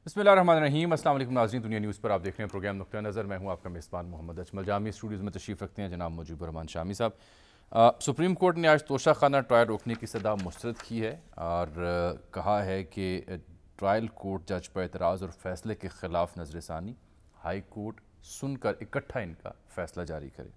बिस्मिल्लाहिर्रहमानिर्रहीम। अस्सलाम वालेकुम नाज़रीन, दुनिया न्यूज़ पर आप देख रहे हैं प्रोग्राम नुक्ता नज़र। मैं हूं आपका मेज़बान मोहम्मद अजमल। जामी स्टूडियोज़ में तशरीफ़ रखते हैं जनाब मुजीबुर रहमान शामी साहब। सुप्रीम कोर्ट ने आज तोशाखाना ट्रायल रोकने की सदा मुस्तरद की है और कहा है कि ट्रायल कोर्ट जज पर एतराज़ और फैसले के ख़िलाफ़ नज़रसानी हाई कोर्ट सुनकर इकट्ठा इनका फ़ैसला जारी करे।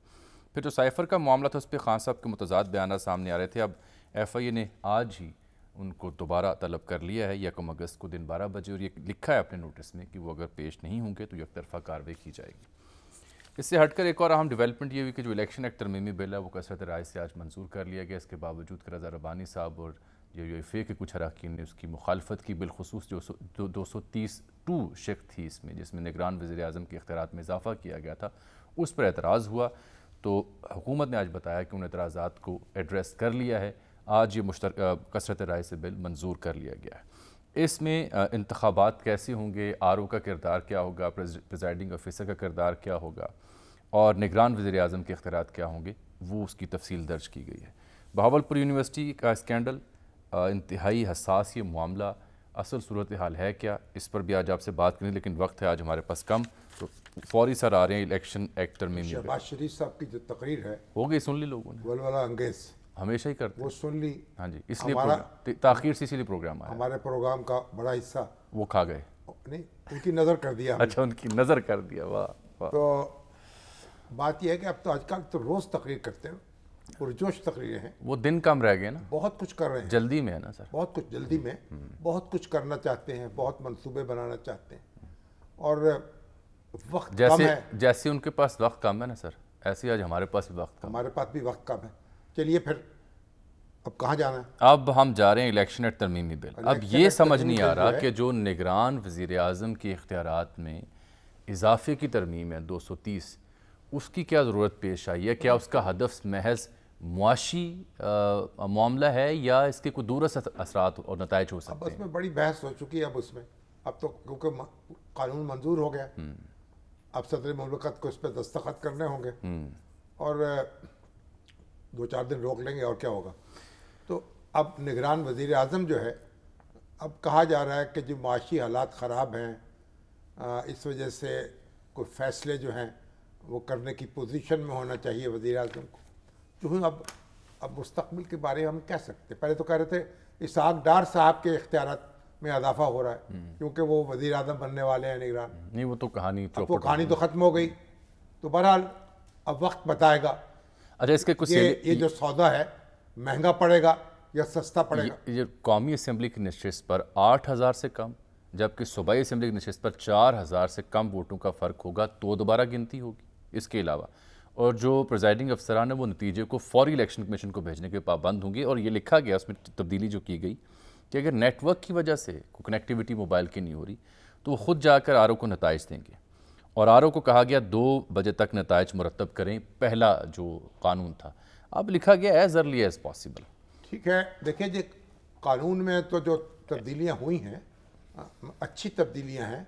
फिर जो साइफ़र का मामला था उस पर खान साहब के मुतज़ाद बयान सामने आ रहे थे। अब FIA ने आज ही उनको दोबारा तलब कर लिया है 1 अगस्त को दिन 12 बजे, और ये लिखा है अपने नोटिस में कि वो अगर पेश नहीं होंगे तो एकतरफ़ा कार्रवाई की जाएगी। इससे हटकर एक और अहम डेवलपमेंट ये हुई कि जो इलेक्शन एक्ट तरमीमी बिल है वो कसरत राय से आज मंजूर कर लिया गया। इसके बावजूद रज़ा रब्बानी साहब और UFA के कुछ अरकान ने उसकी मुखालफत की, बिलखुसूस जो 230 शिक थी इसमें, जिसमें निगरान वज़ीर आज़म के इख्तियारात में इजाफ़ा किया गया था, उस पर एतराज़ हुआ। तो हुकूमत ने आज बताया कि उन एतराज़ात को एड्रेस कर लिया है। आज ये कसरत राय से बिल मंजूर कर लिया गया है। इसमें इंतखाबात कैसे होंगे, RO का किरदार क्या होगा, प्रिजाइडिंग ऑफिसर का किरदार क्या होगा और निगरान वज़ीर आज़म के इख्तियारात क्या होंगे, वो उसकी तफसील दर्ज की गई है। बहावलपुर यूनिवर्सिटी का स्कैंडल इंतहाई हसास ये मामला, असल सूरत हाल है क्या, इस पर भी आज आपसे बात करें, लेकिन वक्त है आज हमारे पास कम, तो फौरी सर आ रहे हैं इलेक्शन एक्ट तरमीमी। शहबाज शरीफ साहब की जो तकरीर है हो गई, सुन ली लोगों ने, वलवला अंगेज हमेशा ही करते वो सुन ली। हाँ जी, इसलिए ताखीर से इसीलिए प्रोग्राम आया। हमारे प्रोग्राम का बड़ा हिस्सा वो खा गए, नहीं, उनकी नज़र कर दिया। अच्छा, उनकी नज़र कर दिया, वाह वाह। तो बात यह है कि अब तो आजकल तो रोज़ तकरीर करते हैं, पुरजोश तकरीरें हैं। वो दिन कम रह गए ना, बहुत कुछ कर रहे हैं, जल्दी में है ना सर, बहुत कुछ जल्दी में, बहुत कुछ करना चाहते हैं, बहुत मंसूबे बनाना चाहते हैं और वक्त कम है। जैसे उनके पास वक्त कम है ना सर, ऐसे आज हमारे पास भी वक्त कम, हमारे पास भी वक्त कम है। चलिए फिर अब कहाँ जाना है? अब हम जा रहे हैं इलेक्शन एक्ट तरमीमी बिल। अब ये समझ नहीं आ रहा कि जो निगरान वज़ीर आज़म के इख्तियारात में इजाफे की तरमीम है 230, उसकी क्या ज़रूरत पेश आई है? क्या उसका हदफ महज मुआशी मामला है या इसके कोई दूरस्थ असरात और नताइज हो सकते हैं? अब उसमें बड़ी बहस हो चुकी है। अब तो क्योंकि कानून मंजूर हो गया, अब सदर मुमलकत को इस पर दस्तखत करने होंगे और 2-4 दिन रोक लेंगे और क्या होगा। तो अब निगरान वज़ीर आज़म जो है, अब कहा जा रहा है कि जो माशी हालात ख़राब हैं, इस वजह से कोई फ़ैसले जो हैं वो करने की पोजीशन में होना चाहिए वज़ीर आज़म को। जो अब मुस्तक़बिल के बारे में हम कह सकते, पहले तो कह रहे थे इसहाक डार साहब के इख्तियारात में इजाफा हो रहा है क्योंकि वो वज़ीर आज़म बनने वाले हैं निगरान। नहीं, वो तो कहानी तो ख़त्म हो गई। तो बहरहाल अब वक्त बताएगा। अच्छा, इसके कुछ ये जो सौदा है महंगा पड़ेगा या सस्ता पड़ेगा। ये कौमी असम्बली की नशिस्त पर 8,000 से कम, जबकि सूबाई असम्बली की नशिस्त पर 4,000 से कम वोटों का फ़र्क होगा तो दोबारा गिनती होगी। इसके अलावा और जो प्रिजाइडिंग अफसरान है वो नतीजे को फौरी इलेक्शन कमीशन को भेजने के पाबंद होंगे। और ये लिखा गया उसमें तब्दीली जो की गई कि अगर नेटवर्क की वजह से कनेक्टिविटी मोबाइल की नहीं हो रही तो वो ख़ुद जाकर RO को नताइज देंगे, और RO को कहा गया 2 बजे तक नताइज मुरतब करें। पहला जो कानून था, अब लिखा गया एज अर्ली एज पॉसिबल। ठीक है, देखिए जी, कानून में तो जो तब्दीलियाँ हुई हैं अच्छी तब्दीलियाँ हैं,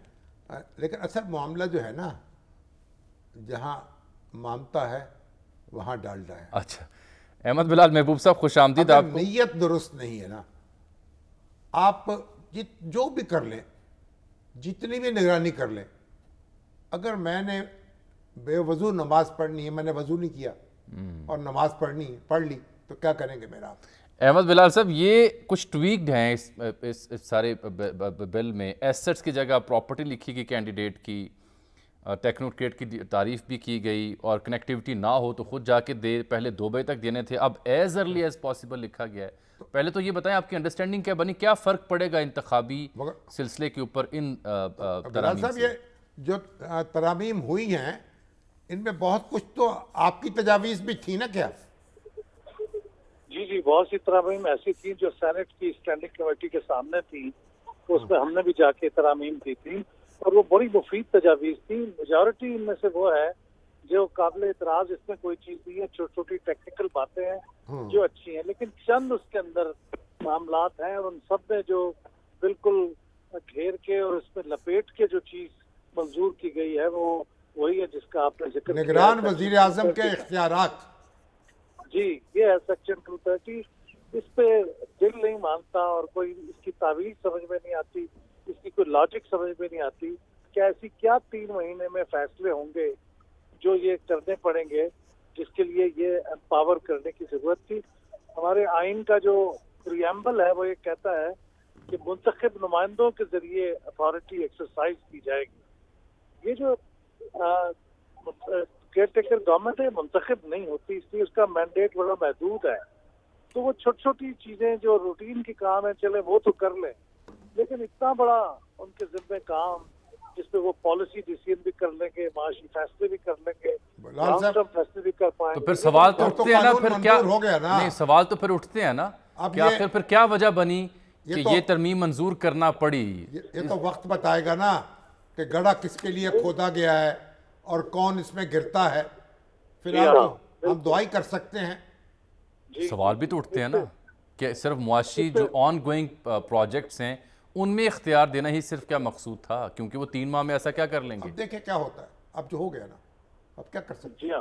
लेकिन असल मामला जो है ना, जहाँ मामता है वहाँ डालडा है। अच्छा, अहमद बिलाल महबूब साहब, खुश आमदीद। आपको नीयत दुरुस्त नहीं है ना, आप जो भी कर लें, जितनी भी निगरानी कर लें, अगर मैंने बेवजू नमाज पढ़नी है, मैंने वजू नहीं किया और नमाज पढ़ ली तो क्या करेंगे मेरा आप? अहमद बिलाल साहब, ये कुछ ट्वीक्ड हैं इस सारे बिल में। एसेट्स की जगह प्रॉपर्टी लिखी गई कैंडिडेट की, टेक्नोक्रेट की तारीफ भी की गई, और कनेक्टिविटी ना हो तो खुद जाके दे, पहले 2 बजे तक देने थे, अब एज अर्ली एज पॉसिबल लिखा गया है। पहले तो ये बताएं आपकी अंडरस्टैंडिंग क्या बनी, क्या फ़र्क पड़ेगा इंतखाबी सिलसिले के ऊपर इन तरामीम से? ये जो तरामीम हुई हैं इनमें बहुत कुछ तो आपकी तजावीज़ भी थी ना क्या? जी, बहुत सी तरामीम ऐसी थी जो सेनेट की स्टैंडिंग कमेटी के सामने थी, तो उसमें हमने भी जाके तरामीम दी थी और वो बड़ी मुफीद तजावीज़ थी। मेजॉरिटी इनमें से वो है जो काबिल इतराज़, इसमें कोई चीज़ नहीं है, छोटी छोटी टेक्निकल बातें हैं जो अच्छी हैं, लेकिन चंद उसके अंदर मामलात हैं और उन सब में जो बिल्कुल घेर के और उसमें लपेट के जो चीज़ मंजूर की गई है वो वही है जिसका आपने जिक्र किया, निगरान वज़ीर आज़म के इख्तियारात। जी, ये है सेक्शन 230। इस पे दिल नहीं मानता और कोई इसकी तावीज़ समझ में नहीं आती, इसकी कोई लॉजिक समझ में नहीं आती कि ऐसी क्या 3 महीने में फैसले होंगे जो ये करने पड़ेंगे, जिसके लिए ये एम्पावर करने की जरूरत थी। हमारे आइन का जो प्रियम्बल है वो ये कहता है कि मुंतखब नुमाइंदों के जरिए अथॉरिटी एक्सरसाइज की जाएगी। ये जो केयर टेकर गवर्नमेंट है मुंतखब नहीं होती, इसलिए उसका मैंडेट बड़ा महदूद है। तो वो छोटी छोटी चीजें जो रूटीन की काम है चले वो तो कर लें, लेकिन इतना बड़ा उनके जिम्मे काम जिसपे वो पॉलिसी डिसीजन भी कर लेंगे, माशी फैसले भी कर लेंगे, लॉन्ग टर्म फैसले भी कर पाएंगे। तो फिर सवाल तो उठते हैं ना, फिर क्या हो गया ना? नहीं, सवाल तो फिर उठते हैं ना, अब क्या फिर क्या वजह बनी कि ये तरमीम मंजूर करना पड़ी? ये तो वक्त बताएगा ना कि गड़ा किसके लिए खोदा गया है और कौन इसमें गिरता है। फिर हम दुआई कर सकते हैं। सवाल भी तो उठते हैं ना कि सिर्फ मुआशी जो ऑन गोइंग प्रोजेक्ट्स हैं उनमें इख्तियार देना ही सिर्फ क्या मकसूद था, क्योंकि वो 3 माह में ऐसा क्या कर लेंगे? अब देखें क्या होता है। अब जो हो गया ना, अब क्या कर सकते हैं?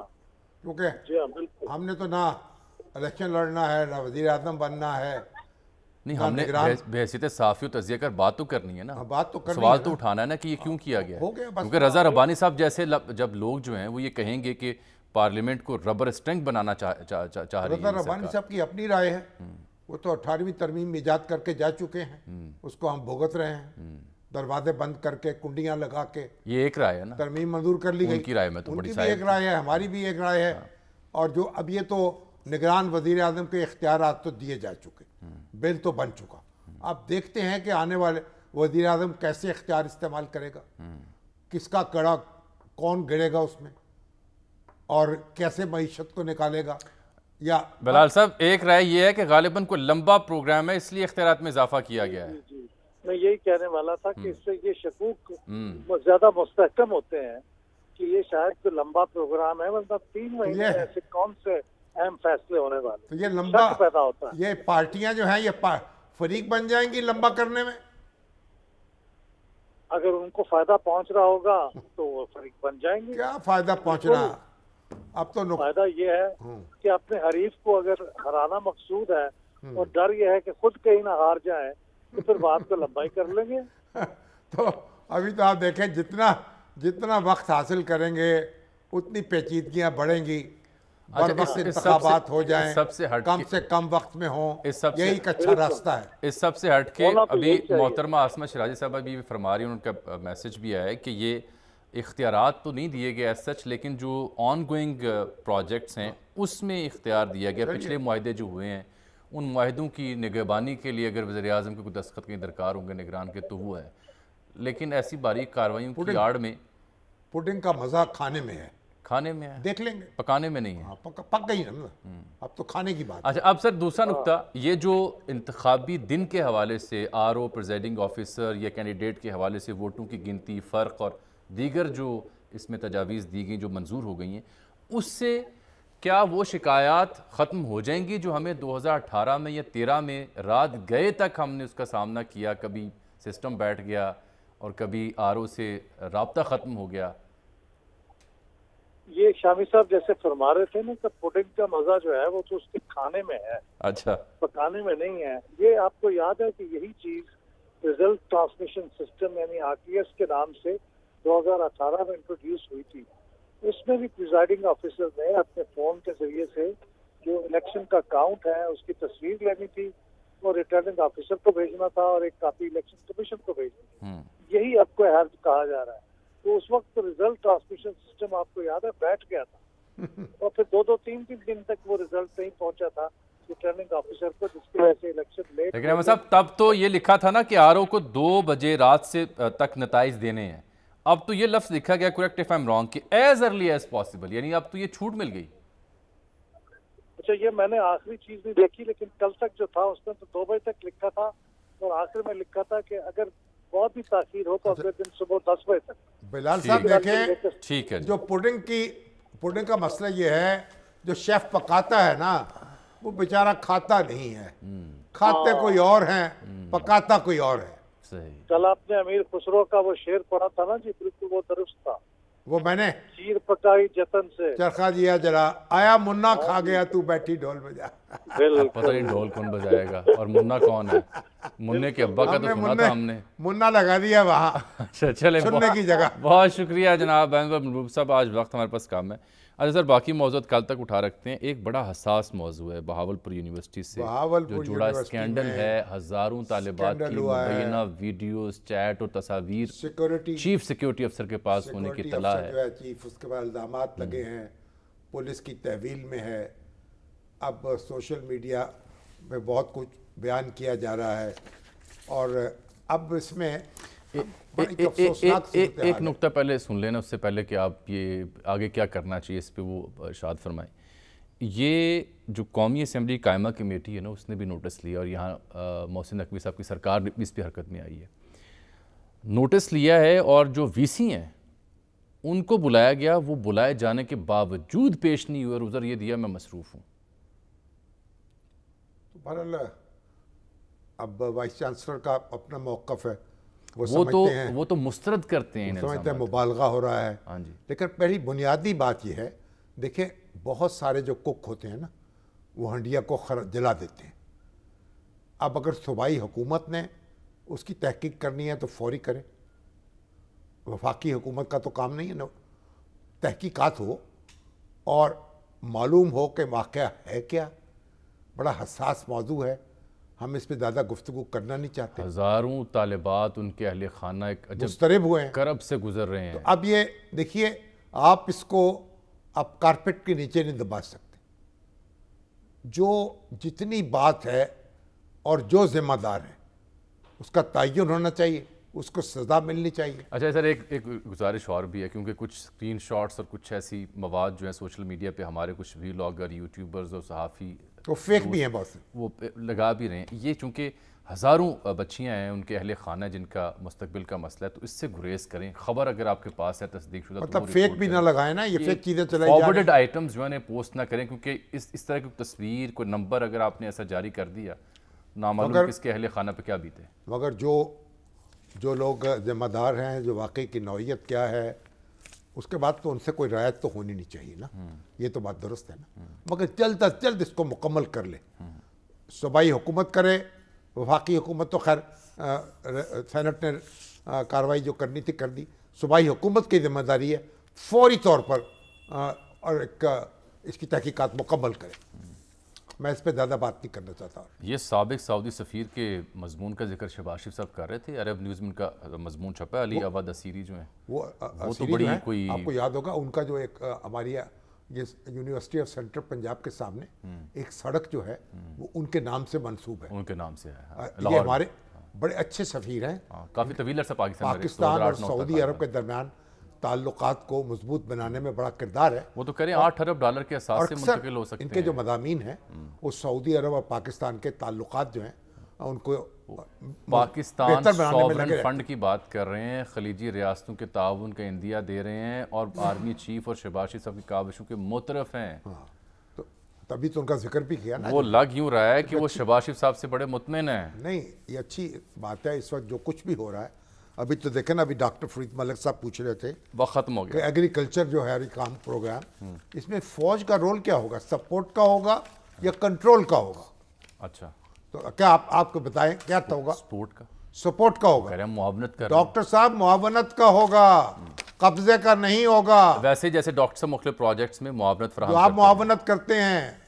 क्योंकि हमने तो ना इलेक्शन लड़ना है, ना वजीर आजम बनना है। नहीं, हमने बहसीत साफ़ी और तज़िया कर बात तो करनी है ना, बात तो करनी सवाल है तो ना। उठाना है ना कि ये क्यों किया गया। हो गया बस। क्योंकि रज़ा रब्बानी साहब जैसे जब लोग जो हैं वो ये कहेंगे कि पार्लियामेंट को रबर स्टैंक बनाना चाह रही रज़ा है रब्बानी साहब की अपनी राय है, वो तो 18वीं तरमीम ईजाद करके जा चुके हैं, उसको हम भुगत रहे हैं, दरवाजे बंद करके कुंडियां लगा के। ये एक राय है ना, तरमीम मंजूर कर ली गई। उनकी राय में तो बड़ी उनकी भी एक राय है, हमारी भी एक राय है। और जो अब ये तो निगरान वजीर आजम के इख्तियारात तो दिए जा चुके, बिल तो बन चुका। अब देखते हैं कि आने वाले वजीर आजम कैसे इख्तियार इस्तेमाल करेगा, किसका कड़ा कौन गिरेगा उसमें, और कैसे मईशत को निकालेगा। या बिलाल साहब, एक राय ये है कि गालिबन को लंबा प्रोग्राम है इसलिए इख्तियारात में इजाफा किया गया है। जी, मैं यही कहने वाला था कि इससे ये शकूक ज्यादा मुस्तहकम होते हैं कि ये शायद तो लंबा प्रोग्राम है, मतलब 3 महीने ऐसे कौन से अहम फैसले होने वाले, तो ये लंबा पैदा होता है। ये पार्टियां जो हैं ये फरीक बन जाएंगी लंबा करने में। अगर उनको फायदा पहुंच रहा होगा तो वो फरीक बन जाएंगे। क्या फायदा पहुंचना? अब तो फायदा ये है कि अपने हरीफ को अगर हराना मकसूद है और डर ये है कि खुद कहीं ना हार जाए तो फिर बात को लंबाई कर लेंगे। तो अभी तो आप देखें जितना वक्त हासिल करेंगे उतनी पेचीदगियां बढ़ेंगी, बर्वक्त इंतखाबात हो जाएं, कम से कम वक्त में हो, यही एक अच्छा रास्ता है। इस सब से हट के अभी मोहतरमा आसमा शराजी साहब अभी फरमा रही हैं, उनका मैसेज भी आया है कि ये इख्तियारात तो नहीं दिए गए एज सच, लेकिन जो ऑन गोइंग प्रोजेक्ट्स हैं उसमें इख्तियार दिया गया। पिछले मुआहदे जो हुए हैं उन मुआहदों की निगहबानी के लिए अगर वज़ीर आज़म के कोई दस्तखत कहीं दरकार होंगे निगरान के तो हुआ है, लेकिन ऐसी बारीक कार्रवाइयों की आड़ में पुडिंग का मज़ा खाने में है, खाने में है, देख लेंगे, पकाने में नहीं है। पक गई ना, अब तो खाने की बात। अच्छा, अब सर दूसरा नुक्ता, ये जो इंतखाबी दिन के हवाले से RO प्रेजाइडिंग ऑफिसर या कैंडिडेट के हवाले से वोटों की गिनती, फ़र्क और दीगर जो इसमें तजावीज़ दी गई जो मंजूर हो गई हैं, उससे क्या वो शिकायत ख़त्म हो जाएंगी जो हमें 2018 में या 13 में रात गए तक हमने उसका सामना किया, कभी सिस्टम बैठ गया और कभी RO से राब्ता ख़त्म हो गया? ये शामी साहब जैसे फरमा रहे थे ना कि पुडिंग का मजा जो है वो तो उसके खाने में है, अच्छा, पकाने में नहीं है। ये आपको याद है कि यही चीज रिजल्ट ट्रांसमिशन सिस्टम यानी RTS के नाम से 2018 में इंट्रोड्यूस हुई थी। उसमें भी प्रिजाइडिंग ऑफिसर ने अपने फोन के जरिए से जो इलेक्शन का काउंट है उसकी तस्वीर लेनी थी, वो रिटर्निंग ऑफिसर को भेजना था और एक कॉपी इलेक्शन कमीशन को भेजनी थी। यही आपको हेल्प कहा जा रहा है। तो उस वक्त रिजल्ट ट्रांसमिशन सिस्टम आपको याद है बैठ गया था और फिर 2-3 दिन तक वो रिजल्ट नहीं पहुंचा था रिटर्निंग ऑफिसर को, जिसकी वजह से इलेक्शन लेट। लेकिन अहमद साहब तब तो ये लिखा था ना कि RO को 2 बजे रात से तक नताइज देने हैं, अब तो ये लफ्ज़ लिखा गया, correct if I am wrong, कि एज अर्ली एज पॉसिबल, यानी अब तो ये छूट मिल गई। अच्छा, ये मैंने आखिरी चीज नहीं देखी, लेकिन कल तक जो था उसमें तो 2 बजे तक लिखा था और आखिर में लिखा था कि अगर बहुत ही ताखीर हो तो अगले दिन सुबह 10 बजे तक। बिलाल साहब देखें, ठीक है, जो पुडिंग का मसला ये है, जो शेफ पकाता है ना वो बेचारा खाता नहीं है, खाते कोई और हैं, पकाता कोई और है। सही। कल आपने अमीर खुसरो का वो शेर पढ़ा था ना जी, बिल्कुल वो दुरुस्त था वो मैंने खीर पकाई जतन से। चरखा दिया जरा, आया मुन्ना खा गया तू बैठी ढोल बजा। पता नहीं ढोल कौन बजाएगा और मुन्ना कौन है? मुन्ने के अब्बा का तो सुना था हमने। मुन्ना लगा दिया वहाँ अच्छा चले, सुनने की जगह। बहुत शुक्रिया जनाब महबूब साहब, आज वक्त हमारे पास कम है। अच्छा सर, बाकी मौजूद कल तक उठा रखते हैं। एक बड़ा हसास मौजू है बहावलपुर यूनिवर्सिटी से जो जुड़ा स्कैंडल है, हज़ारों तालिबात की मुबैना वीडियोस, चैट और तस्वीर सिक्योरिटी चीफ सिक्योरिटी अफसर के पास होने की इत्तला है। चीफ, उसके बाद इल्ज़ामात लगे हैं, पुलिस की तहवील में है। अब सोशल मीडिया में बहुत कुछ बयान किया जा रहा है और अब इसमें एक नुक्ता पहले सुन लेना, उससे पहले कि आप ये आगे क्या करना चाहिए इस पे वो इरशाद फरमाएं। ये जो कौमी असम्बली कायमा कमेटी है ना, उसने भी नोटिस लिया और यहाँ मोहसिन नकवी साहब की सरकार भी इस पर हरकत में आई है। नोटिस लिया है और जो वीसी हैं उनको बुलाया गया, वो बुलाए जाने के बावजूद पेश नहीं हुए और उधर ये दिया मैं मसरूफ़ हूँ। तो बहरहाल अब वाइस चांसलर का अपना मौक़िफ़ है, वो तो मुस्तरद करते हैं, समझते हैं मुबालगा हो रहा है। हाँ जी। लेकिन पहली बुनियादी बात यह है, देखें बहुत सारे जो कुक होते हैं ना, वो हंडिया को जला देते हैं। अब अगर सूबाई हुकूमत ने उसकी तहकीक करनी है तो फौरी करे। वफाकी हुकूमत का तो काम नहीं है ना, तहकीकात हो और मालूम हो कि वाक़या है क्या। बड़ा हसास मौजू है, हम इस पे ज़्यादा गुफ्तगू करना नहीं चाहते। हज़ारों तालिबात, उनके अहले खाना एक मुस्तरब हुए हैं, करब से गुजर रहे हैं। तो अब ये देखिए, आप इसको आप कारपेट के नीचे नहीं दबा सकते। जो जितनी बात है और जो जिम्मेदार है उसका तयन होना चाहिए, उसको सज़ा मिलनी चाहिए। अच्छा सर, एक गुजारिश और भी है, क्योंकि कुछ स्क्रीन शॉट्स और कुछ ऐसी मवाद जो है सोशल मीडिया पे हमारे कुछ व्लॉगर, यूट्यूबर्स और सहाफ़ी वो फेक भी हैं बहुत से, वो लगा भी रहे हैं। ये चूँकि हज़ारों बच्चियाँ हैं, उनके अहले खाना जिनका मुस्तकबिल का मसला है, तो इससे गुरेज करें। खबर अगर आपके पास है तस्दीक शुदा, मतलब फेक भी ना लगाएं ना, ये फेक चीज़ें चलाई जा रही हैं। फॉरवर्डेड आइटम्स जो है पोस्ट ना करें, क्योंकि इस तरह की तस्वीर, कोई नंबर अगर आपने ऐसा जारी कर दिया, नामालूम किसके अहले खाना पे क्या बीते। मगर जो लोग जिम्मेदार हैं, जो वाकई की नौइयत क्या है, उसके बाद तो उनसे कोई रायत तो होनी नहीं चाहिए ना। ये तो बात दुरुस्त है ना, मगर जल्द अज जल्द इसको मुकम्मल कर ले। सूबाई हुकूमत करे, वफाकी हुकूमत तो खैर सेनेट ने कार्रवाई जो करनी थी कर दी। सूबाई हुकूमत की जिम्मेदारी है फौरी तौर पर और इसकी तहकीकात मुकम्मल करे। मैं इस पर ज़्यादा बात नहीं करना चाहता। ये साबिक सऊदी सफ़ीर के मजमून का जिक्र शहबाज शरीफ साहब कर रहे थे। अरब न्यूज़ में उनका मजमून छपा है, अली अवद असीरी जो है वो तो बड़ी कोई, आपको याद होगा उनका जो एक हमारी ये यूनिवर्सिटी ऑफ सेंट्रल पंजाब के सामने एक सड़क जो है वो उनके नाम से मंसूब है, उनके नाम से है। ये हमारे बड़े अच्छे सफ़ीर हैं, काफ़ी तवील अर्सा पाकिस्तान और सऊदी अरब के दरमियान ताल्लुकात को मजबूत बनाने में बड़ा किरदार है। वो तो करें $8 अरब के असास से मुंतकिल हो सकते हैं। इनके जो मदामीन हैं वो सऊदी अरब और पाकिस्तान के ताल्लुकात जो हैं उनको पाकिस्तान सॉवरेन फंड की बात कर रहे हैं, खलीजी रियासतों के ताउन का इंदिया दे रहे हैं और आर्मी चीफ और शहबाज शरीफ साहब की काविशों के मुतरफ हैं। तो तभी तो उनका जिक्र भी किया ना। वो लग यूँ रहा है कि वो शहबाज शरीफ साहब से बड़े मुतमिन हैं। नहीं, ये अच्छी बात है। इस वक्त जो कुछ भी हो रहा है, अभी तो देखें ना, अभी डॉक्टर फरीद मलिक साहब पूछ रहे थे, वो ख़त्म हो गया एग्रीकल्चर जो है काम प्रोग्राम, इसमें फौज का रोल क्या होगा? सपोर्ट का होगा या कंट्रोल का होगा? अच्छा, तो क्या आपको बताएं क्या होगा? सपोर्ट का होगा। मुआवनत कर डॉक्टर साहब, मुआवनत का होगा, कब्जे का नहीं होगा। वैसे जैसे डॉक्टर साहब मुख्तलिफ प्रोजेक्ट्स में मुआवनत फराहम आप मुआवनत करते हैं,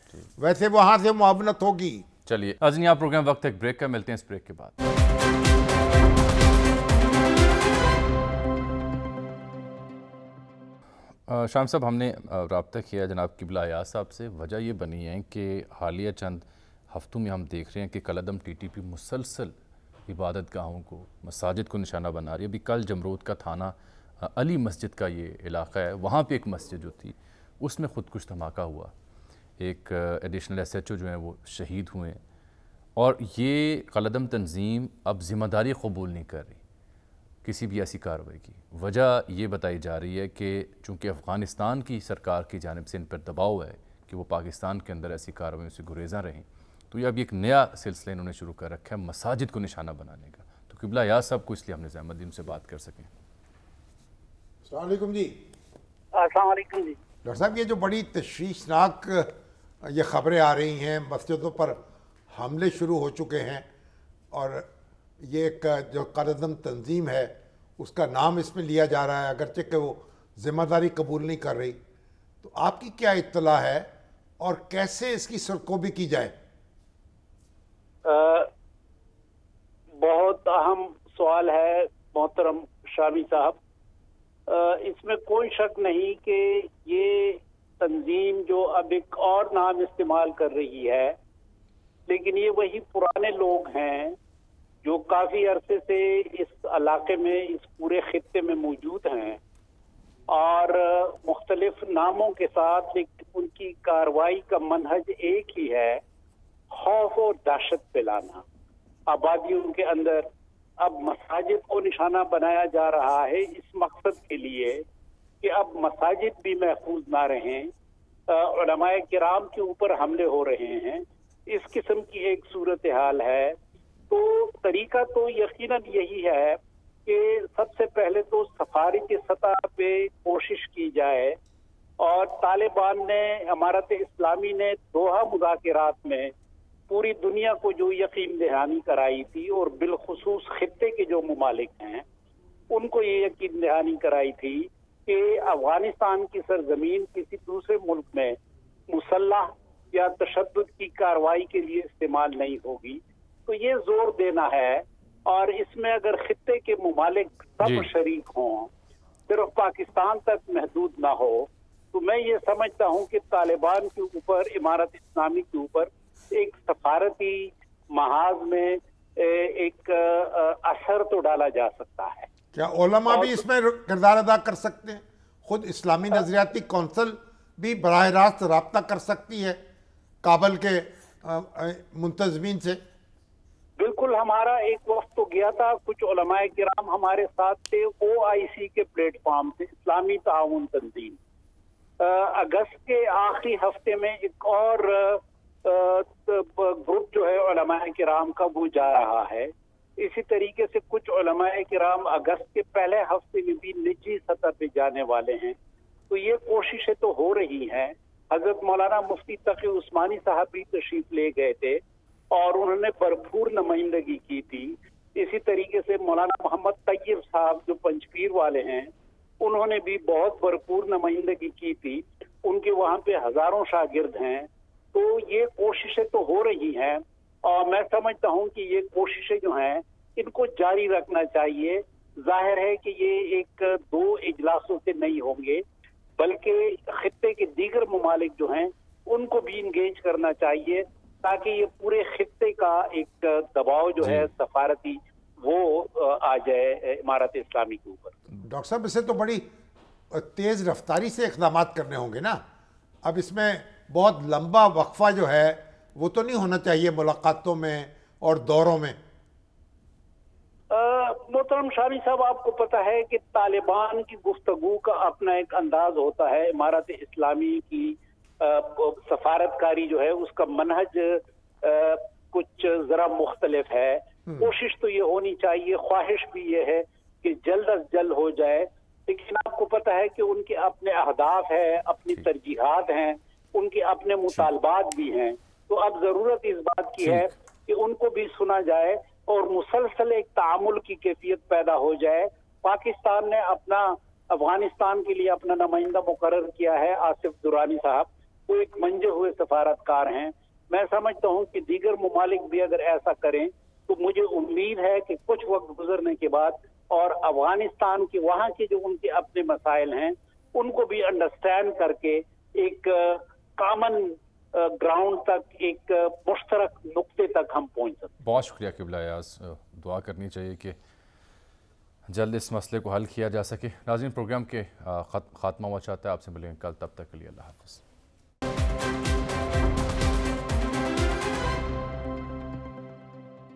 वैसे वहां से मुआवनत होगी। चलिए नाज़रीन, यहाँ प्रोग्राम वक्त एक ब्रेक का, मिलते हैं इस ब्रेक के बाद। शाम साहब, हमने रब्ता किया जनाब किबला अयाज साहब से। वजह ये बनी है कि हालिया चंद हफ्तों में हम देख रहे हैं कि कलअदम TTP मुसलसल इबादत गाहों को, मसाजिद को निशाना बना रही है। अभी कल जमरूद का थाना अली मस्जिद का ये इलाका है, वहाँ पे एक मस्जिद जो थी उसमें ख़ुदकुश धमाका हुआ। एक एडिशनल SHO जो हैं वो शहीद हुए और ये कलअदम तंजीम अब ज़िम्मेदारी कबूल नहीं कर रही किसी भी ऐसी कार्रवाई की। वजह ये बताई जा रही है कि चूँकि अफ़गानिस्तान की सरकार की जानिब से इन पर दबाव है कि वो पाकिस्तान के अंदर ऐसी कार्रवाइयों से गुरेज़ा रहें, तो ये अब एक नया सिलसिला इन्होंने शुरू कर रखा है मसाजिद को निशाना बनाने का। तो किबला अयाज साहब को इसलिए हमने ज़हमत दी उनसे बात कर सकें। अस्सलाम वालेकुम जी। अस्सलाम वालेकुम जी। डॉक्टर साहब, ये जो बड़ी तशवीशनाक ये खबरें आ रही हैं, मस्जिदों पर हमले शुरू हो चुके हैं और ये एक जो क़ायद-ए-आज़म तंजीम है उसका नाम इसमें लिया जा रहा है, अगरचे कि वो ज़िम्मेदारी कबूल नहीं कर रही, तो आपकी क्या इत्तला है और कैसे इसकी सरकोबी की जाए? बहुत अहम सवाल है मोहतरम शामी साहब। इसमें कोई शक नहीं कि ये तंजीम जो अब एक और नाम इस्तेमाल कर रही है, लेकिन ये वही पुराने लोग हैं जो काफ़ी अरसे से इस इलाके में, इस पूरे खित्ते में मौजूद हैं और मुख्तलिफ नामों के साथ, लेकिन उनकी कार्रवाई का मनहज एक ही है, खौफ और दहशत फैलाना आबादियों के अंदर। अब मसाजिद को निशाना बनाया जा रहा है इस मकसद के लिए कि अब मसाजिद भी महफूज ना रहें, उलमाए किराम के ऊपर हमले हो रहे हैं, इस किस्म की एक सूरत हाल है। तो तरीका तो यकीनन यही है कि सबसे पहले तो सफारती सतह पे कोशिश की जाए और तालिबान ने, इमारत इस्लामी ने दोहा मुज़ाकरात में पूरी दुनिया को जो यकीन दहानी कराई थी और बिलखुसूस खित्ते के जो मुमालिक हैं उनको ये यकीन दहानी कराई थी कि अफगानिस्तान की सरजमीन किसी दूसरे मुल्क में मुसल्लह या तशद्दुद की कार्रवाई के लिए इस्तेमाल नहीं होगी। तो ये जोर देना है और इसमें अगर खित्ते के मुमालिक सब शरीक हों, सिर्फ पाकिस्तान तक महदूद ना हो, तो मैं ये समझता हूँ कि तालिबान के ऊपर, इमारत इस्लामी के ऊपर एक सफारती महाज में एक असर तो डाला जा सकता है। क्या उलमा भी इसमें किरदार अदा कर सकते हैं? खुद इस्लामी नजरियाती कौंसिल भी बराह रास्त राब्ता कर सकती है काबल के मुंतजमीन से? बिल्कुल, हमारा एक वक्त तो गया था, कुछ उलमाए किराम हमारे साथ थे OIC के प्लेटफॉर्म से, इस्लामी ताउन तंजीम। अगस्त के आखिरी हफ्ते में एक और ग्रुप जो है उलमाए किराम का वो जा रहा है। इसी तरीके से कुछ उलमाए किराम अगस्त के पहले हफ्ते में भी निजी सतह पे जाने वाले हैं। तो ये कोशिशें तो हो रही हैं। हजरत मौलाना मुफ्ती तकी उस्मानी साहब भी तशरीफ ले गए थे और उन्होंने भरपूर नुमाइंदगी की थी। इसी तरीके से मौलाना मोहम्मद तैयब साहब जो पंचपीर वाले हैं, उन्होंने भी बहुत भरपूर नुमाइंदगी की थी। उनके वहाँ पे हजारों शागिर्द हैं। तो ये कोशिशें तो हो रही हैं और मैं समझता हूँ कि ये कोशिशें जो हैं इनको जारी रखना चाहिए। जाहिर है कि ये एक दो इजलासों से नहीं होंगे, बल्कि खित्ते के दीगर ममालिक जो हैं उनको भी इंगेज करना चाहिए ताकि ये पूरे खित्ते का एक दबाव जो है सफारती वो आ जाए इमारत इस्लामी के ऊपर। डॉक्टर साहब, इसे तो बड़ी तेज़ रफ्तारी से इक़दाम करने होंगे ना? अब इसमें बहुत लंबा वक्फा जो है वो तो नहीं होना चाहिए मुलाकातों में और दौरों में? मोहतरम शामी साहब, आपको पता है कि तालिबान की गुफ्तगू का अपना एक अंदाज होता है। इमारत इस्लामी की सफारतकारी जो है उसका मनहज कुछ जरा मुख्तलिफ है। कोशिश तो ये होनी चाहिए, ख्वाहिश भी ये है कि जल्द अज जल्द हो जाए, लेकिन आपको पता है कि उनके अपने अहदाफ है, अपनी तरजीहात हैं, उनके अपने मुतालबात भी हैं। तो अब जरूरत इस बात की है कि उनको भी सुना जाए और मुसलसल एक तामुल की कैफियत पैदा हो जाए। पाकिस्तान ने अपना अफगानिस्तान के लिए अपना नुमाइंदा मुकर्रर किया है, आसिफ दुरानी साहब। वो एक मंजे हुए सफारतकार हैं। मैं समझता हूँ कि दीगर ममालिक भी अगर ऐसा करें तो मुझे उम्मीद है कि कुछ वक्त गुजरने के बाद और अफगानिस्तान के वहाँ के जो उनके अपने मसाइल हैं उनको भी अंडरस्टैंड करके एक कॉमन ग्राउंड तक, एक मुश्तरक नुक्ते तक हम पहुंच सकते। बहुत शुक्रिया किबला याज़। दुआ करनी चाहिए कि जल्द इस मसले को हल किया जा सके। नाज़रीन, प्रोग्राम के खात्मा हुआ चाहता है। आपसे मिलेंगे कल, तब तक के लिए अल्लाह हाफ़िज़।